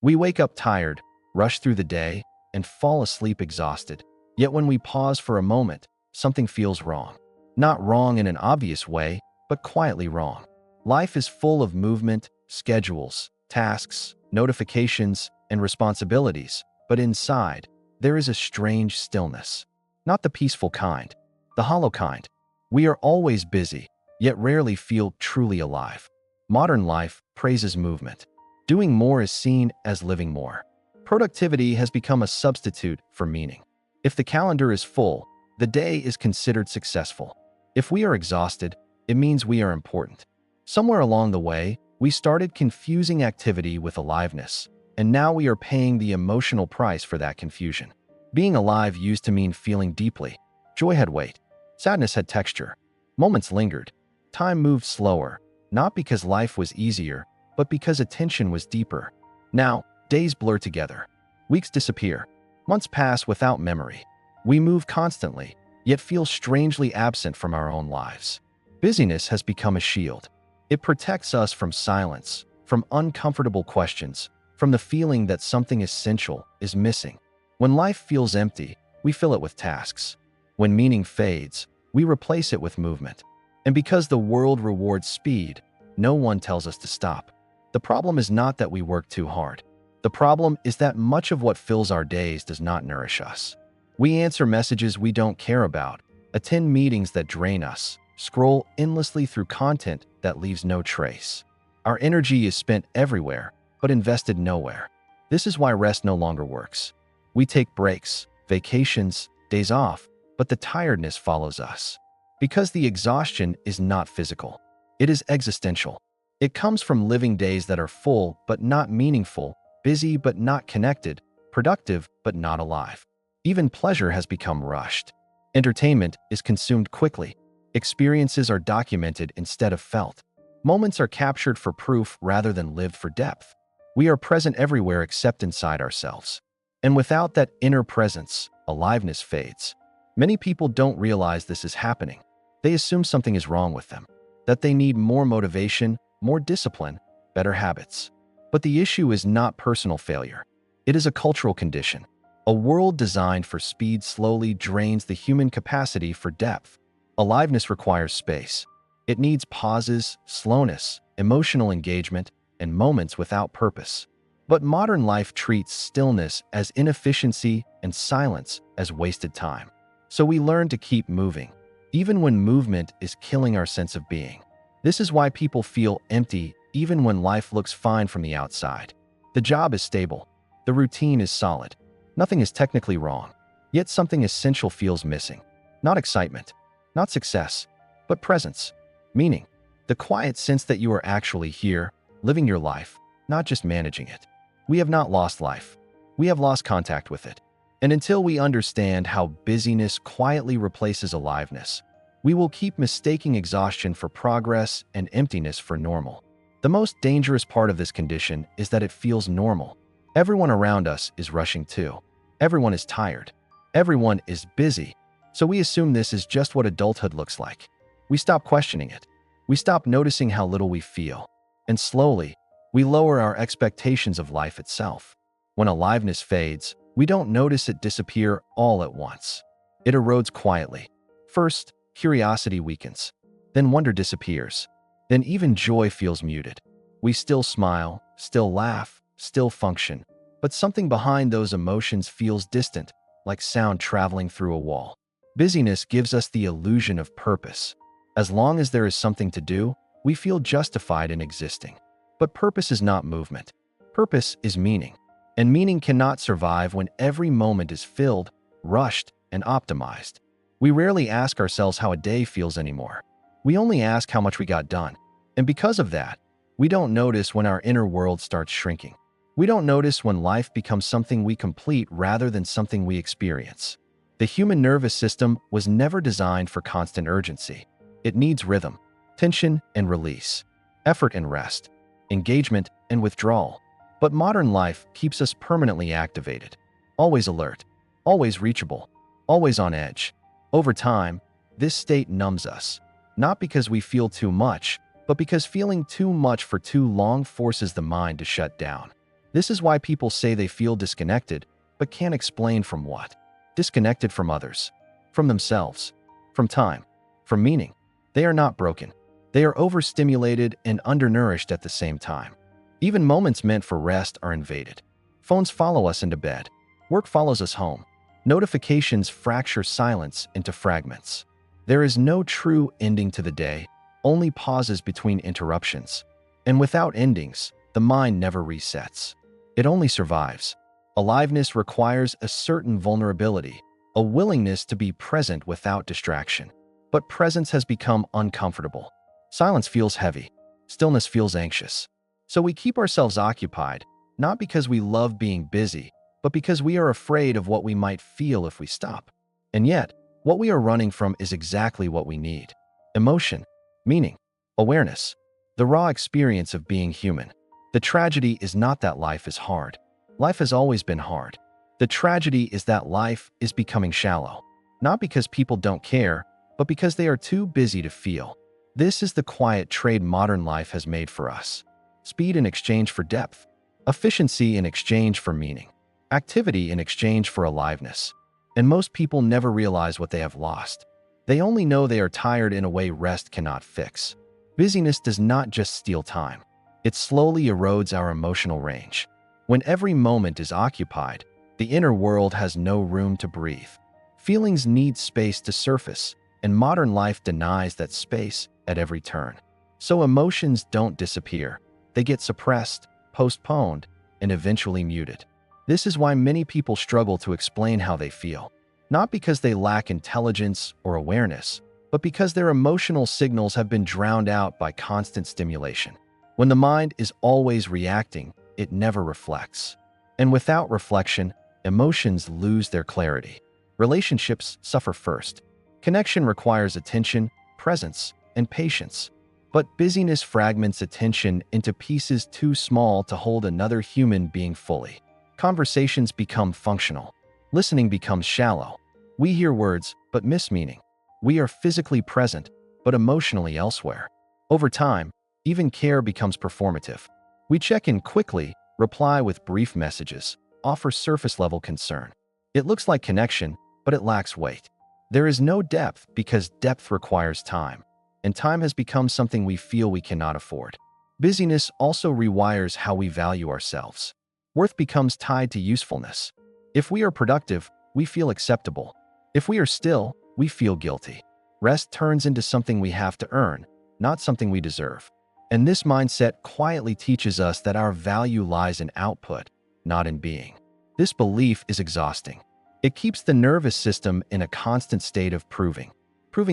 We wake up tired, rush through the day, and fall asleep exhausted. Yet when we pause for a moment, something feels wrong. Not wrong in an obvious way, but quietly wrong. Life is full of movement, schedules, tasks, notifications, and responsibilities, but inside, there is a strange stillness. Not the peaceful kind, the hollow kind. We are always busy, yet rarely feel truly alive. Modern life praises movement. Doing more is seen as living more. Productivity has become a substitute for meaning. If the calendar is full, the day is considered successful. If we are exhausted, it means we are important. Somewhere along the way, we started confusing activity with aliveness, and now we are paying the emotional price for that confusion. Being alive used to mean feeling deeply. Joy had weight. Sadness had texture. Moments lingered. Time moved slower, not because life was easier, but because attention was deeper. Now, days blur together. Weeks disappear. Months pass without memory. We move constantly, yet feel strangely absent from our own lives. Busyness has become a shield. It protects us from silence, from uncomfortable questions, from the feeling that something essential is missing. When life feels empty, we fill it with tasks. When meaning fades, we replace it with movement. And because the world rewards speed, no one tells us to stop. The problem is not that we work too hard. The problem is that much of what fills our days does not nourish us. We answer messages we don't care about, attend meetings that drain us, scroll endlessly through content that leaves no trace. Our energy is spent everywhere, but invested nowhere. This is why rest no longer works. We take breaks, vacations, days off, but the tiredness follows us. Because the exhaustion is not physical. It is existential. It comes from living days that are full but not meaningful, busy but not connected, productive but not alive. Even pleasure has become rushed. Entertainment is consumed quickly. Experiences are documented instead of felt. Moments are captured for proof rather than lived for depth. We are present everywhere except inside ourselves. And without that inner presence, aliveness fades. Many people don't realize this is happening. They assume something is wrong with them, that they need more motivation, more discipline, better habits. But the issue is not personal failure. It is a cultural condition. A world designed for speed slowly drains the human capacity for depth. Aliveness requires space. It needs pauses, slowness, emotional engagement, and moments without purpose. But modern life treats stillness as inefficiency and silence as wasted time. So we learn to keep moving, even when movement is killing our sense of being. This is why people feel empty even when life looks fine from the outside. The job is stable. The routine is solid. Nothing is technically wrong. Yet something essential feels missing. Not excitement, not success, but presence, meaning, the quiet sense that you are actually here, living your life, not just managing it. We have not lost life. We have lost contact with it. And until we understand how busyness quietly replaces aliveness, we will keep mistaking exhaustion for progress and emptiness for normal. The most dangerous part of this condition is that it feels normal. Everyone around us is rushing too. Everyone is tired. Everyone is busy. So we assume this is just what adulthood looks like. We stop questioning it. We stop noticing how little we feel. And slowly, we lower our expectations of life itself. When aliveness fades, we don't notice it disappear all at once. It erodes quietly. First, curiosity weakens. Then wonder disappears. Then even joy feels muted. We still smile, still laugh, still function. But something behind those emotions feels distant, like sound traveling through a wall. Busyness gives us the illusion of purpose. As long as there is something to do, we feel justified in existing. But purpose is not movement. Purpose is meaning. And meaning cannot survive when every moment is filled, rushed, and optimized. We rarely ask ourselves how a day feels anymore. We only ask how much we got done. And because of that, we don't notice when our inner world starts shrinking. We don't notice when life becomes something we complete rather than something we experience. The human nervous system was never designed for constant urgency. It needs rhythm, tension and release, effort and rest, engagement and withdrawal. But modern life keeps us permanently activated, always alert, always reachable, always on edge. Over time, this state numbs us, not because we feel too much, but because feeling too much for too long forces the mind to shut down. This is why people say they feel disconnected, but can't explain from what. Disconnected from others, from themselves, from time, from meaning. They are not broken. They are overstimulated and undernourished at the same time. Even moments meant for rest are invaded. Phones follow us into bed. Work follows us home. Notifications fracture silence into fragments. There is no true ending to the day, only pauses between interruptions. And without endings, the mind never resets. It only survives. Aliveness requires a certain vulnerability, a willingness to be present without distraction. But presence has become uncomfortable. Silence feels heavy. Stillness feels anxious. So we keep ourselves occupied, not because we love being busy, but because we are afraid of what we might feel if we stop. And yet, what we are running from is exactly what we need. Emotion, meaning, awareness, the raw experience of being human. The tragedy is not that life is hard. Life has always been hard. The tragedy is that life is becoming shallow. Not because people don't care, but because they are too busy to feel. This is the quiet trade modern life has made for us. Speed in exchange for depth. Efficiency in exchange for meaning. Activity in exchange for aliveness. And most people never realize what they have lost. They only know they are tired in a way rest cannot fix. Busyness does not just steal time. It slowly erodes our emotional range. When every moment is occupied, the inner world has no room to breathe. Feelings need space to surface, and modern life denies that space at every turn. So emotions don't disappear. They get suppressed, postponed, and eventually muted. This is why many people struggle to explain how they feel. Not because they lack intelligence or awareness, but because their emotional signals have been drowned out by constant stimulation. When the mind is always reacting, it never reflects. And without reflection, emotions lose their clarity. Relationships suffer first. Connection requires attention, presence, and patience. But busyness fragments attention into pieces too small to hold another human being fully. Conversations become functional. Listening becomes shallow. We hear words, but miss meaning. We are physically present, but emotionally elsewhere. Over time, even care becomes performative. We check in quickly, reply with brief messages, offer surface-level concern. It looks like connection, but it lacks weight. There is no depth because depth requires time, and time has become something we feel we cannot afford. Busyness also rewires how we value ourselves. Worth becomes tied to usefulness. If we are productive, we feel acceptable. If we are still, we feel guilty. Rest turns into something we have to earn, not something we deserve. And this mindset quietly teaches us that our value lies in output, not in being. This belief is exhausting. It keeps the nervous system in a constant state of proving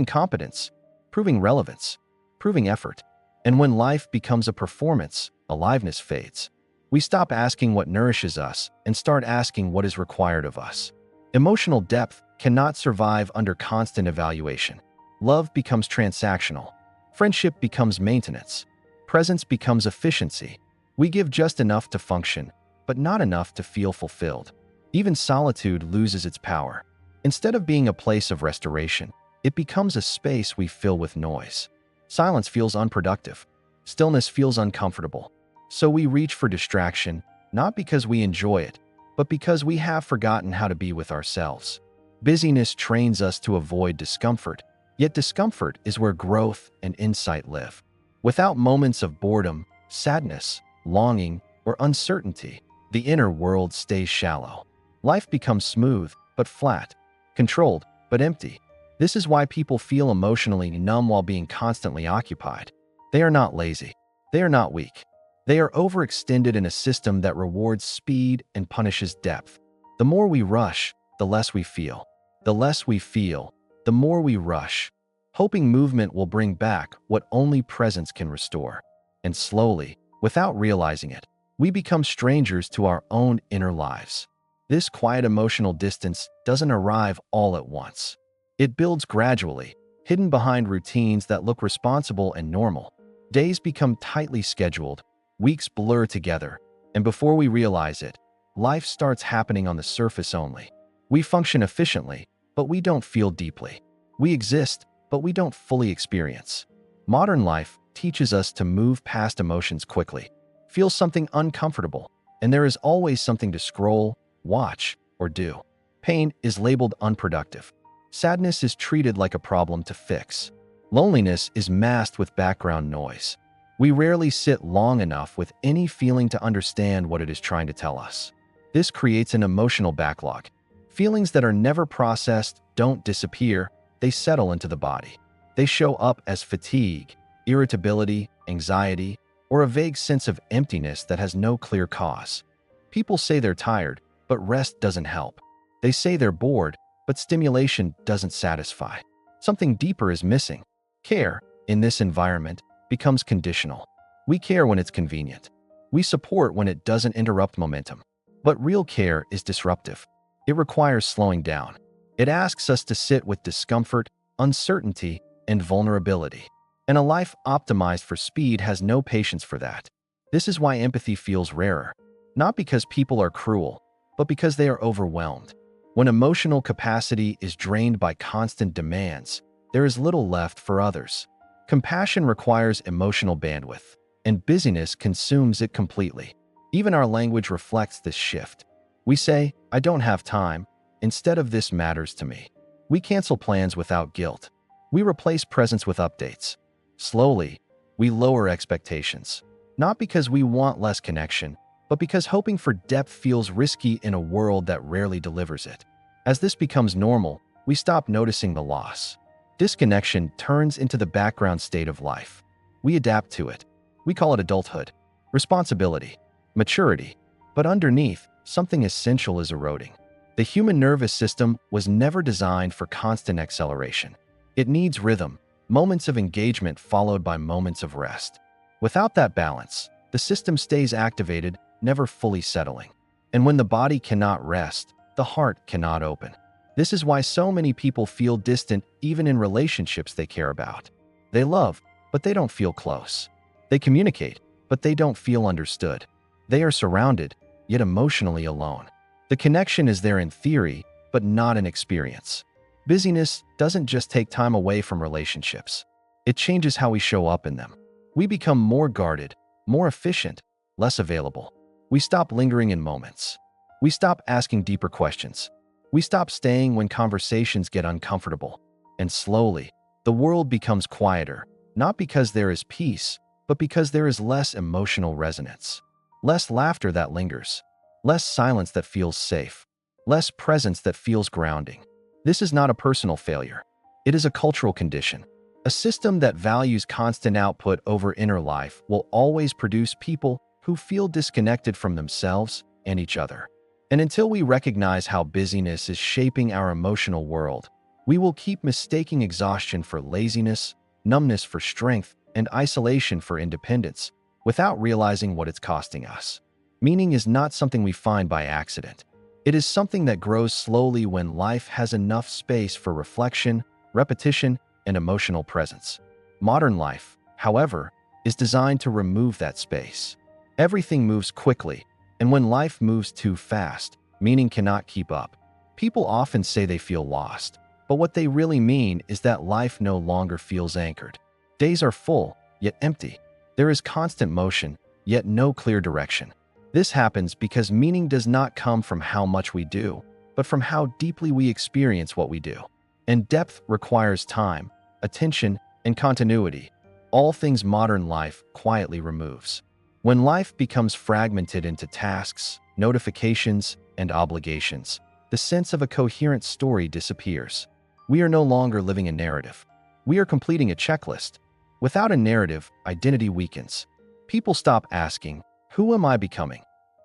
competence, proving relevance, proving effort. And when life becomes a performance, aliveness fades. We stop asking what nourishes us and start asking what is required of us. Emotional depth cannot survive under constant evaluation. Love becomes transactional. Friendship becomes maintenance. Presence becomes efficiency. We give just enough to function, but not enough to feel fulfilled. Even solitude loses its power. Instead of being a place of restoration, it becomes a space we fill with noise. Silence feels unproductive. Stillness feels uncomfortable. So we reach for distraction, not because we enjoy it, but because we have forgotten how to be with ourselves. Busyness trains us to avoid discomfort, yet discomfort is where growth and insight live. Without moments of boredom, sadness, longing, or uncertainty, the inner world stays shallow. Life becomes smooth, but flat, controlled, but empty. This is why people feel emotionally numb while being constantly occupied. They are not lazy. They are not weak. They are overextended in a system that rewards speed and punishes depth. The more we rush, the less we feel. The less we feel, the more we rush, hoping movement will bring back what only presence can restore. And slowly, without realizing it, we become strangers to our own inner lives. This quiet emotional distance doesn't arrive all at once. It builds gradually, hidden behind routines that look responsible and normal. Days become tightly scheduled, weeks blur together, and before we realize it, life starts happening on the surface only. We function efficiently, but we don't feel deeply. We exist, but we don't fully experience. Modern life teaches us to move past emotions quickly. Feel something uncomfortable, and there is always something to scroll, watch, or do. Pain is labeled unproductive. Sadness is treated like a problem to fix. Loneliness is masked with background noise. We rarely sit long enough with any feeling to understand what it is trying to tell us. This creates an emotional backlog. Feelings that are never processed don't disappear, they settle into the body. They show up as fatigue, irritability, anxiety, or a vague sense of emptiness that has no clear cause. People say they're tired, but rest doesn't help. They say they're bored, but stimulation doesn't satisfy. Something deeper is missing. Care, in this environment, becomes conditional. We care when it's convenient. We support when it doesn't interrupt momentum. But real care is disruptive. It requires slowing down. It asks us to sit with discomfort, uncertainty, and vulnerability. And a life optimized for speed has no patience for that. This is why empathy feels rarer. Not because people are cruel, but because they are overwhelmed. When emotional capacity is drained by constant demands, there is little left for others. Compassion requires emotional bandwidth, and busyness consumes it completely. Even our language reflects this shift. We say, "I don't have time," instead of "this matters to me." We cancel plans without guilt. We replace presence with updates. Slowly, we lower expectations. Not because we want less connection, but because hoping for depth feels risky in a world that rarely delivers it. As this becomes normal, we stop noticing the loss. Disconnection turns into the background state of life. We adapt to it. We call it adulthood, responsibility, maturity. But underneath, something essential is eroding. The human nervous system was never designed for constant acceleration. It needs rhythm, moments of engagement followed by moments of rest. Without that balance, the system stays activated, never fully settling. And when the body cannot rest, the heart cannot open. This is why so many people feel distant even in relationships they care about. They love, but they don't feel close. They communicate, but they don't feel understood. They are surrounded, yet emotionally alone. The connection is there in theory, but not in experience. Busyness doesn't just take time away from relationships. It changes how we show up in them. We become more guarded, more efficient, less available. We stop lingering in moments. We stop asking deeper questions. We stop staying when conversations get uncomfortable. And slowly, the world becomes quieter, not because there is peace, but because there is less emotional resonance. Less laughter that lingers. Less silence that feels safe. Less presence that feels grounding. This is not a personal failure. It is a cultural condition. A system that values constant output over inner life will always produce people who feel disconnected from themselves and each other. And until we recognize how busyness is shaping our emotional world, we will keep mistaking exhaustion for laziness, numbness for strength, and isolation for independence, without realizing what it's costing us. Meaning is not something we find by accident. It is something that grows slowly when life has enough space for reflection, repetition, and emotional presence. Modern life, however, is designed to remove that space. Everything moves quickly, and when life moves too fast, meaning cannot keep up. People often say they feel lost, but what they really mean is that life no longer feels anchored. Days are full, yet empty. There is constant motion, yet no clear direction. This happens because meaning does not come from how much we do, but from how deeply we experience what we do. And depth requires time, attention, and continuity, all things modern life quietly removes. When life becomes fragmented into tasks, notifications, and obligations, the sense of a coherent story disappears. We are no longer living a narrative. We are completing a checklist. Without a narrative, identity weakens. People stop asking, "Who am I becoming?"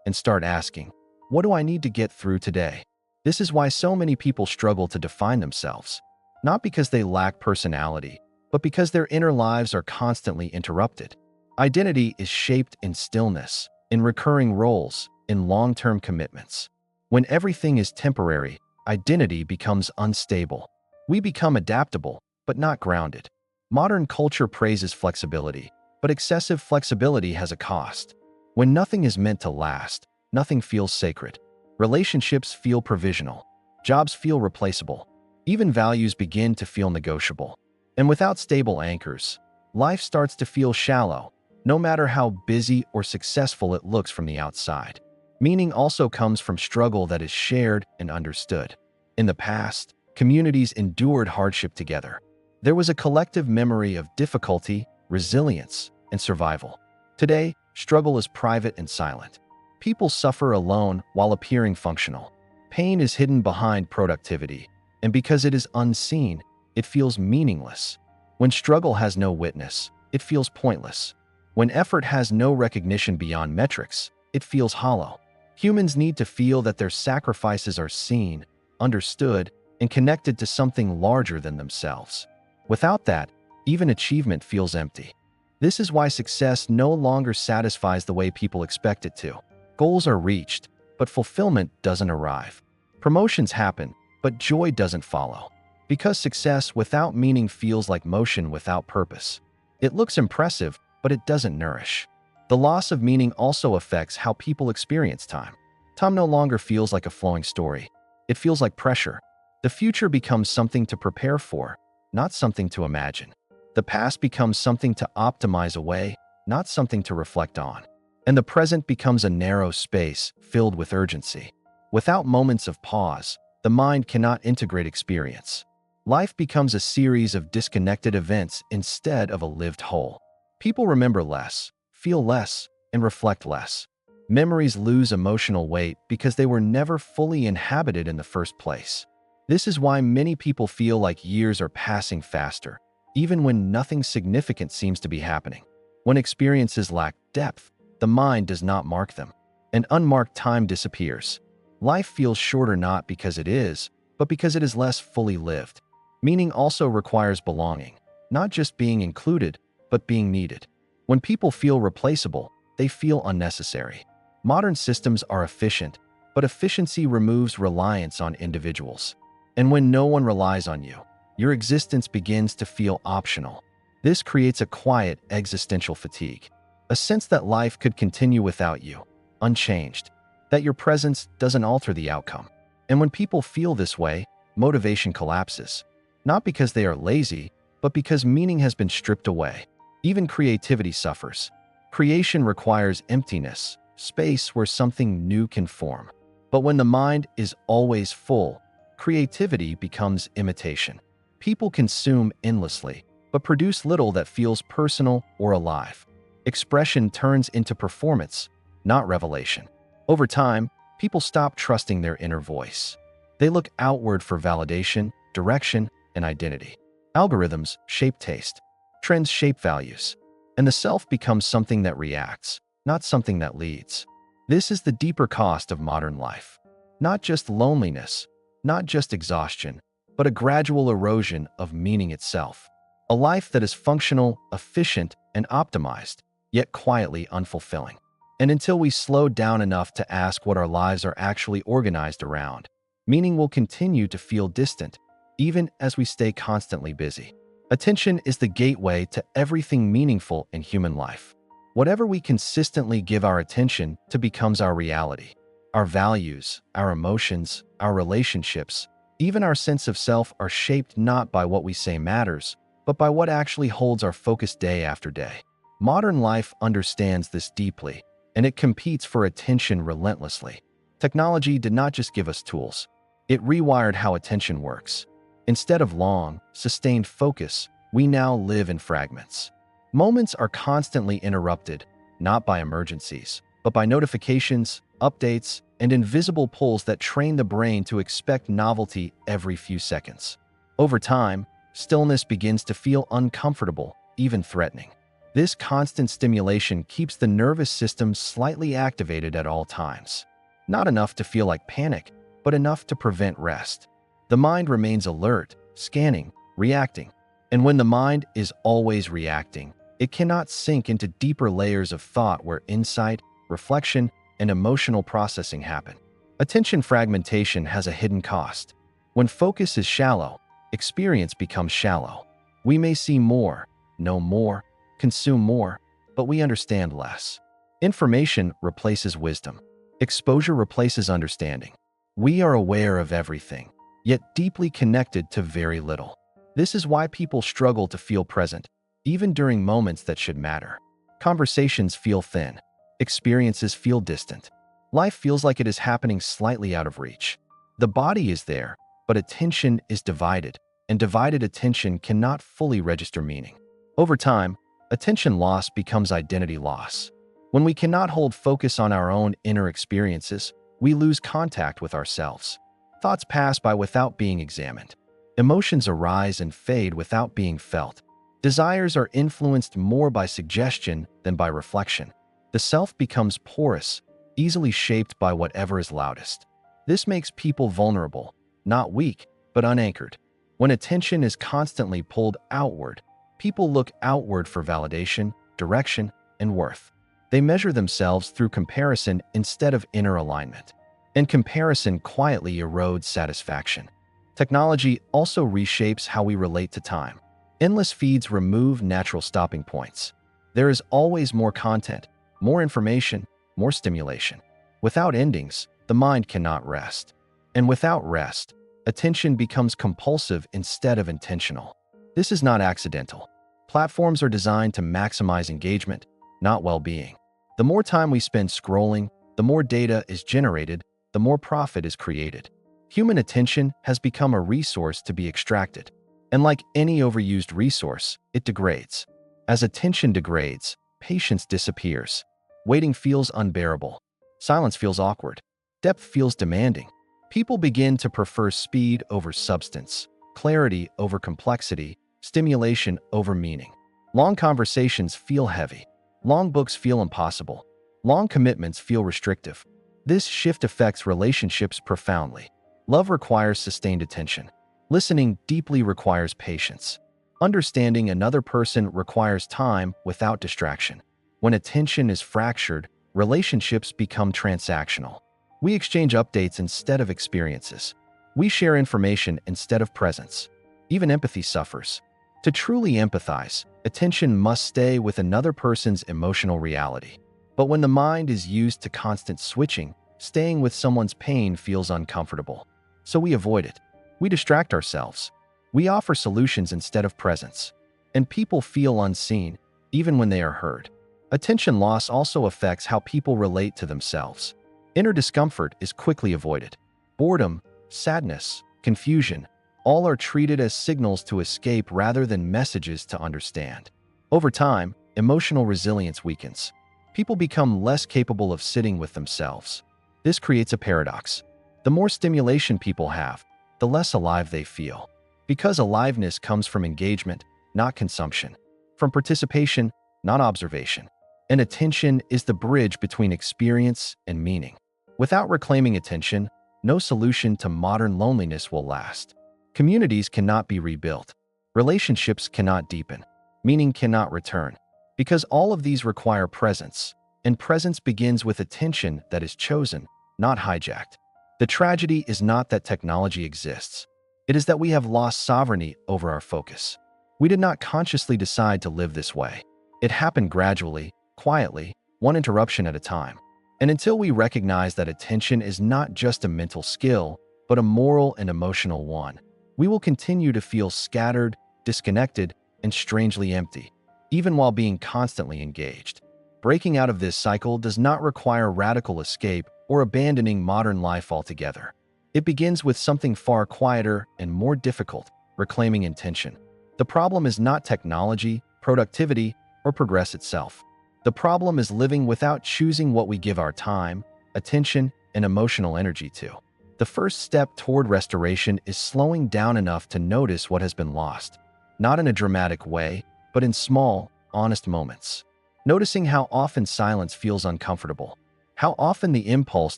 and start asking, "What do I need to get through today?" This is why so many people struggle to define themselves, not because they lack personality, but because their inner lives are constantly interrupted. Identity is shaped in stillness, in recurring roles, in long-term commitments. When everything is temporary, identity becomes unstable. We become adaptable, but not grounded. Modern culture praises flexibility, but excessive flexibility has a cost. When nothing is meant to last, nothing feels sacred. Relationships feel provisional. Jobs feel replaceable. Even values begin to feel negotiable. And without stable anchors, life starts to feel shallow, no matter how busy or successful it looks from the outside. Meaning also comes from struggle that is shared and understood. In the past, communities endured hardship together. There was a collective memory of difficulty, resilience, and survival. Today, struggle is private and silent. People suffer alone while appearing functional. Pain is hidden behind productivity, and because it is unseen, it feels meaningless. When struggle has no witness, it feels pointless. When effort has no recognition beyond metrics, it feels hollow. Humans need to feel that their sacrifices are seen, understood, and connected to something larger than themselves. Without that, even achievement feels empty. This is why success no longer satisfies the way people expect it to. Goals are reached, but fulfillment doesn't arrive. Promotions happen, but joy doesn't follow. Because success without meaning feels like motion without purpose. It looks impressive, but it doesn't nourish. The loss of meaning also affects how people experience time. Time no longer feels like a flowing story. It feels like pressure. The future becomes something to prepare for, not something to imagine. The past becomes something to optimize away, not something to reflect on. And the present becomes a narrow space filled with urgency. Without moments of pause, the mind cannot integrate experience. Life becomes a series of disconnected events instead of a lived whole. People remember less, feel less, and reflect less. Memories lose emotional weight because they were never fully inhabited in the first place. This is why many people feel like years are passing faster, even when nothing significant seems to be happening. When experiences lack depth, the mind does not mark them, and unmarked time disappears. Life feels shorter not because it is, but because it is less fully lived. Meaning also requires belonging, not just being included, but being needed. When people feel replaceable, they feel unnecessary. Modern systems are efficient, but efficiency removes reliance on individuals. And when no one relies on you, your existence begins to feel optional. This creates a quiet existential fatigue, a sense that life could continue without you, unchanged, that your presence doesn't alter the outcome. And when people feel this way, motivation collapses, not because they are lazy, but because meaning has been stripped away. Even creativity suffers. Creation requires emptiness, space where something new can form. But when the mind is always full, creativity becomes imitation. People consume endlessly, but produce little that feels personal or alive. Expression turns into performance, not revelation. Over time, people stop trusting their inner voice. They look outward for validation, direction, and identity. Algorithms shape taste. Trends shape values. And the self becomes something that reacts, not something that leads. This is the deeper cost of modern life. Not just loneliness, not just exhaustion, but a gradual erosion of meaning itself. A life that is functional, efficient, and optimized, yet quietly unfulfilling. And until we slow down enough to ask what our lives are actually organized around, meaning will continue to feel distant, even as we stay constantly busy. Attention is the gateway to everything meaningful in human life. Whatever we consistently give our attention to becomes our reality. Our values, our emotions, our relationships, even our sense of self are shaped not by what we say matters, but by what actually holds our focus day after day. Modern life understands this deeply, and it competes for attention relentlessly. Technology did not just give us tools. It rewired how attention works. Instead of long, sustained focus, we now live in fragments. Moments are constantly interrupted, not by emergencies, but by notifications, updates, and invisible pulls that train the brain to expect novelty every few seconds. Over time, stillness begins to feel uncomfortable, even threatening. This constant stimulation keeps the nervous system slightly activated at all times. Not enough to feel like panic, but enough to prevent rest. The mind remains alert, scanning, reacting. And when the mind is always reacting, it cannot sink into deeper layers of thought where insight, reflection, and emotional processing happen. Attention fragmentation has a hidden cost. When focus is shallow, experience becomes shallow. We may see more, know more, consume more, but we understand less. Information replaces wisdom. Exposure replaces understanding. We are aware of everything, yet deeply connected to very little. This is why people struggle to feel present, even during moments that should matter. Conversations feel thin. Experiences feel distant. Life feels like it is happening slightly out of reach. The body is there, but attention is divided, and divided attention cannot fully register meaning. Over time, attention loss becomes identity loss. When we cannot hold focus on our own inner experiences, we lose contact with ourselves. Thoughts pass by without being examined. Emotions arise and fade without being felt. Desires are influenced more by suggestion than by reflection. The self becomes porous, easily shaped by whatever is loudest. This makes people vulnerable, not weak, but unanchored. When attention is constantly pulled outward, people look outward for validation, direction, and worth. They measure themselves through comparison instead of inner alignment. And comparison quietly erodes satisfaction. Technology also reshapes how we relate to time. Endless feeds remove natural stopping points. There is always more content, more information, more stimulation. Without endings, the mind cannot rest. And without rest, attention becomes compulsive instead of intentional. This is not accidental. Platforms are designed to maximize engagement, not well-being. The more time we spend scrolling, the more data is generated, the more profit is created. Human attention has become a resource to be extracted. And like any overused resource, it degrades. As attention degrades, patience disappears. Waiting feels unbearable. Silence feels awkward. Depth feels demanding. People begin to prefer speed over substance, clarity over complexity, stimulation over meaning. Long conversations feel heavy. Long books feel impossible. Long commitments feel restrictive. This shift affects relationships profoundly. Love requires sustained attention. Listening deeply requires patience. Understanding another person requires time without distraction. When attention is fractured, relationships become transactional. We exchange updates instead of experiences. We share information instead of presence. Even empathy suffers. To truly empathize, attention must stay with another person's emotional reality. But when the mind is used to constant switching, staying with someone's pain feels uncomfortable. So we avoid it. We distract ourselves. We offer solutions instead of presence. And people feel unseen, even when they are heard. Attention loss also affects how people relate to themselves. Inner discomfort is quickly avoided. Boredom, sadness, confusion, all are treated as signals to escape rather than messages to understand. Over time, emotional resilience weakens. People become less capable of sitting with themselves. This creates a paradox. The more stimulation people have, the less alive they feel. Because aliveness comes from engagement, not consumption. From participation, not observation. And attention is the bridge between experience and meaning. Without reclaiming attention, no solution to modern loneliness will last. Communities cannot be rebuilt. Relationships cannot deepen. Meaning cannot return. Because all of these require presence. And presence begins with attention that is chosen, not hijacked. The tragedy is not that technology exists. It is that we have lost sovereignty over our focus. We did not consciously decide to live this way. It happened gradually, quietly, one interruption at a time. And until we recognize that attention is not just a mental skill, but a moral and emotional one, we will continue to feel scattered, disconnected, and strangely empty, even while being constantly engaged. Breaking out of this cycle does not require radical escape or abandoning modern life altogether. It begins with something far quieter and more difficult: reclaiming intention. The problem is not technology, productivity, or progress itself. The problem is living without choosing what we give our time, attention, and emotional energy to. The first step toward restoration is slowing down enough to notice what has been lost, not in a dramatic way, but in small, honest moments. Noticing how often silence feels uncomfortable, how often the impulse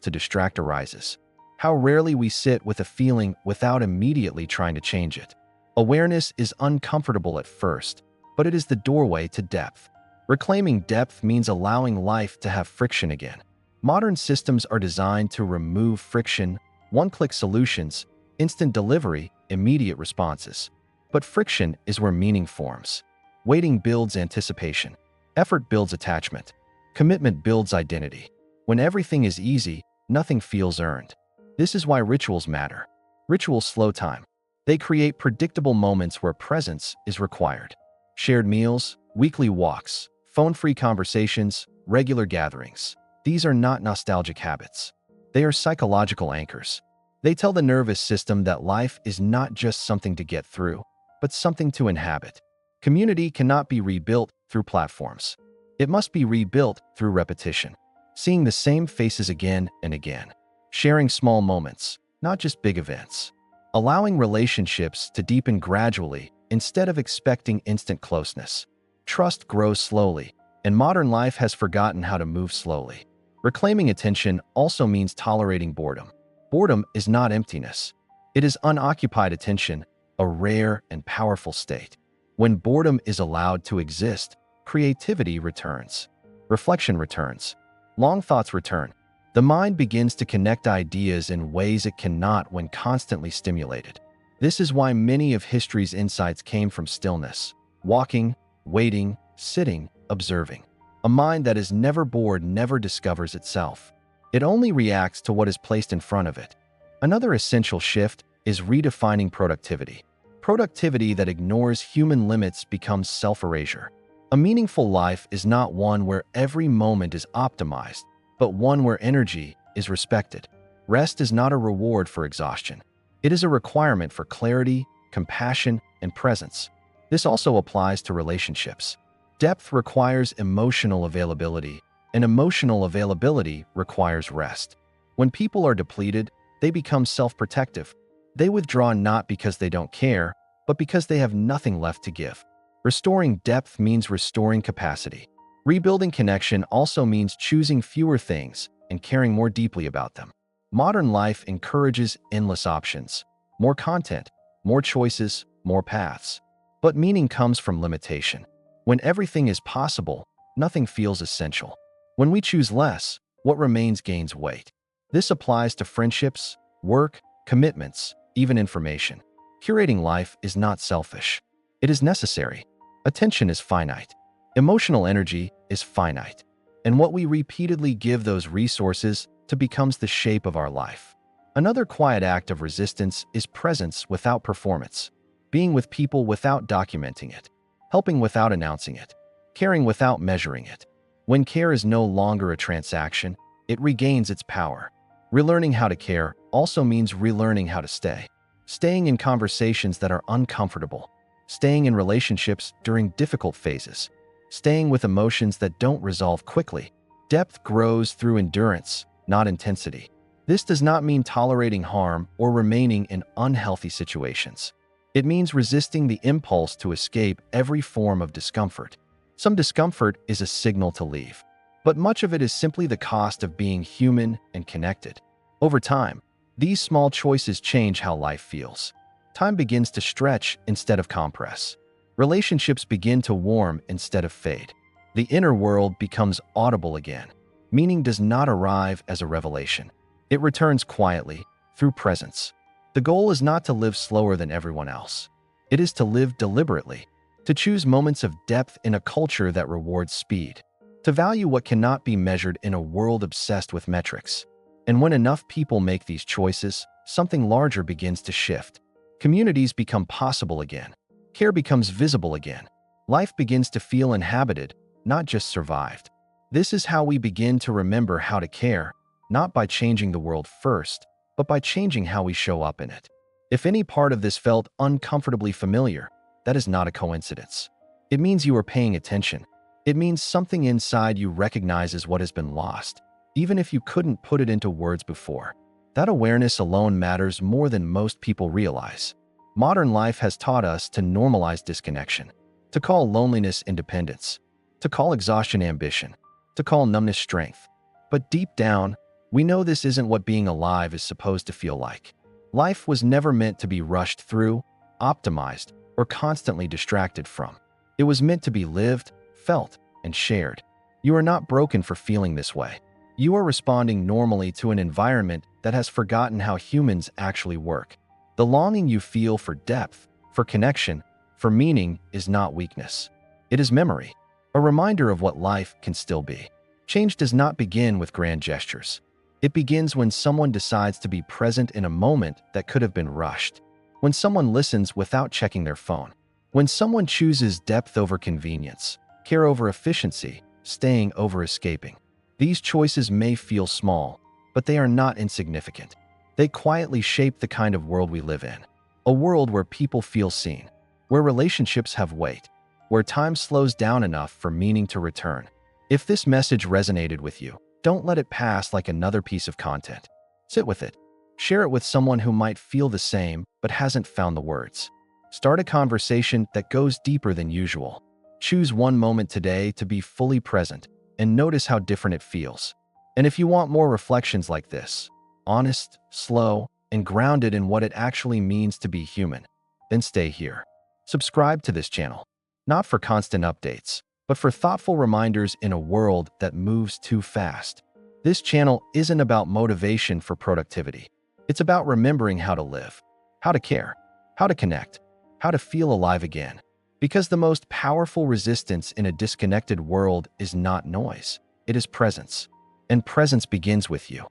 to distract arises, how rarely we sit with a feeling without immediately trying to change it. Awareness is uncomfortable at first, but it is the doorway to depth. Reclaiming depth means allowing life to have friction again. Modern systems are designed to remove friction: one-click solutions, instant delivery, immediate responses. But friction is where meaning forms. Waiting builds anticipation. Effort builds attachment. Commitment builds identity. When everything is easy, nothing feels earned. This is why rituals matter. Rituals slow time. They create predictable moments where presence is required. Shared meals, weekly walks, phone-free conversations, regular gatherings. These are not nostalgic habits. They are psychological anchors. They tell the nervous system that life is not just something to get through, but something to inhabit. Community cannot be rebuilt through platforms. It must be rebuilt through repetition, seeing the same faces again and again, sharing small moments, not just big events, allowing relationships to deepen gradually instead of expecting instant closeness. Trust grows slowly, and modern life has forgotten how to move slowly. Reclaiming attention also means tolerating boredom. Boredom is not emptiness. It is unoccupied attention, a rare and powerful state. When boredom is allowed to exist, creativity returns. Reflection returns. Long thoughts return. The mind begins to connect ideas in ways it cannot when constantly stimulated. This is why many of history's insights came from stillness, walking, waiting, sitting, observing. A mind that is never bored never discovers itself. It only reacts to what is placed in front of it. Another essential shift is redefining productivity. Productivity that ignores human limits becomes self-erasure. A meaningful life is not one where every moment is optimized, but one where energy is respected. Rest is not a reward for exhaustion. It is a requirement for clarity, compassion, and presence. This also applies to relationships. Depth requires emotional availability, and emotional availability requires rest. When people are depleted, they become self-protective. They withdraw not because they don't care, but because they have nothing left to give. Restoring depth means restoring capacity. Rebuilding connection also means choosing fewer things and caring more deeply about them. Modern life encourages endless options, more content, more choices, more paths. But meaning comes from limitation. When everything is possible, nothing feels essential. When we choose less, what remains gains weight. This applies to friendships, work, commitments, even information. Curating life is not selfish. It is necessary. Attention is finite. Emotional energy is finite. And what we repeatedly give those resources to becomes the shape of our life. Another quiet act of resistance is presence without performance. Being with people without documenting it. Helping without announcing it. Caring without measuring it. When care is no longer a transaction, it regains its power. Relearning how to care also means relearning how to stay. Staying in conversations that are uncomfortable. Staying in relationships during difficult phases. Staying with emotions that don't resolve quickly. Depth grows through endurance, not intensity. This does not mean tolerating harm or remaining in unhealthy situations. It means resisting the impulse to escape every form of discomfort. Some discomfort is a signal to leave, but much of it is simply the cost of being human and connected. Over time, these small choices change how life feels. Time begins to stretch instead of compress. Relationships begin to warm instead of fade. The inner world becomes audible again. Meaning does not arrive as a revelation. It returns quietly, through presence. The goal is not to live slower than everyone else. It is to live deliberately, to choose moments of depth in a culture that rewards speed, to value what cannot be measured in a world obsessed with metrics. And when enough people make these choices, something larger begins to shift. Communities become possible again. Care becomes visible again. Life begins to feel inhabited, not just survived. This is how we begin to remember how to care, not by changing the world first, but by changing how we show up in it. If any part of this felt uncomfortably familiar, that is not a coincidence. It means you are paying attention. It means something inside you recognizes what has been lost, even if you couldn't put it into words before. That awareness alone matters more than most people realize. Modern life has taught us to normalize disconnection, to call loneliness independence, to call exhaustion ambition, to call numbness strength. But deep down, we know this isn't what being alive is supposed to feel like. Life was never meant to be rushed through, optimized, or constantly distracted from. It was meant to be lived, felt, and shared. You are not broken for feeling this way. You are responding normally to an environment that has forgotten how humans actually work. The longing you feel for depth, for connection, for meaning is not weakness. It is memory, a reminder of what life can still be. Change does not begin with grand gestures. It begins when someone decides to be present in a moment that could have been rushed. When someone listens without checking their phone. When someone chooses depth over convenience, care over efficiency, staying over escaping. These choices may feel small, but they are not insignificant. They quietly shape the kind of world we live in. A world where people feel seen, where relationships have weight, where time slows down enough for meaning to return. If this message resonated with you, don't let it pass like another piece of content. Sit with it. Share it with someone who might feel the same but hasn't found the words. Start a conversation that goes deeper than usual. Choose one moment today to be fully present and notice how different it feels. And if you want more reflections like this, honest, slow, and grounded in what it actually means to be human, then stay here. Subscribe to this channel, not for constant updates, but for thoughtful reminders in a world that moves too fast. This channel isn't about motivation for productivity. It's about remembering how to live, how to care, how to connect, how to feel alive again. Because the most powerful resistance in a disconnected world is not noise, it is presence. And presence begins with you.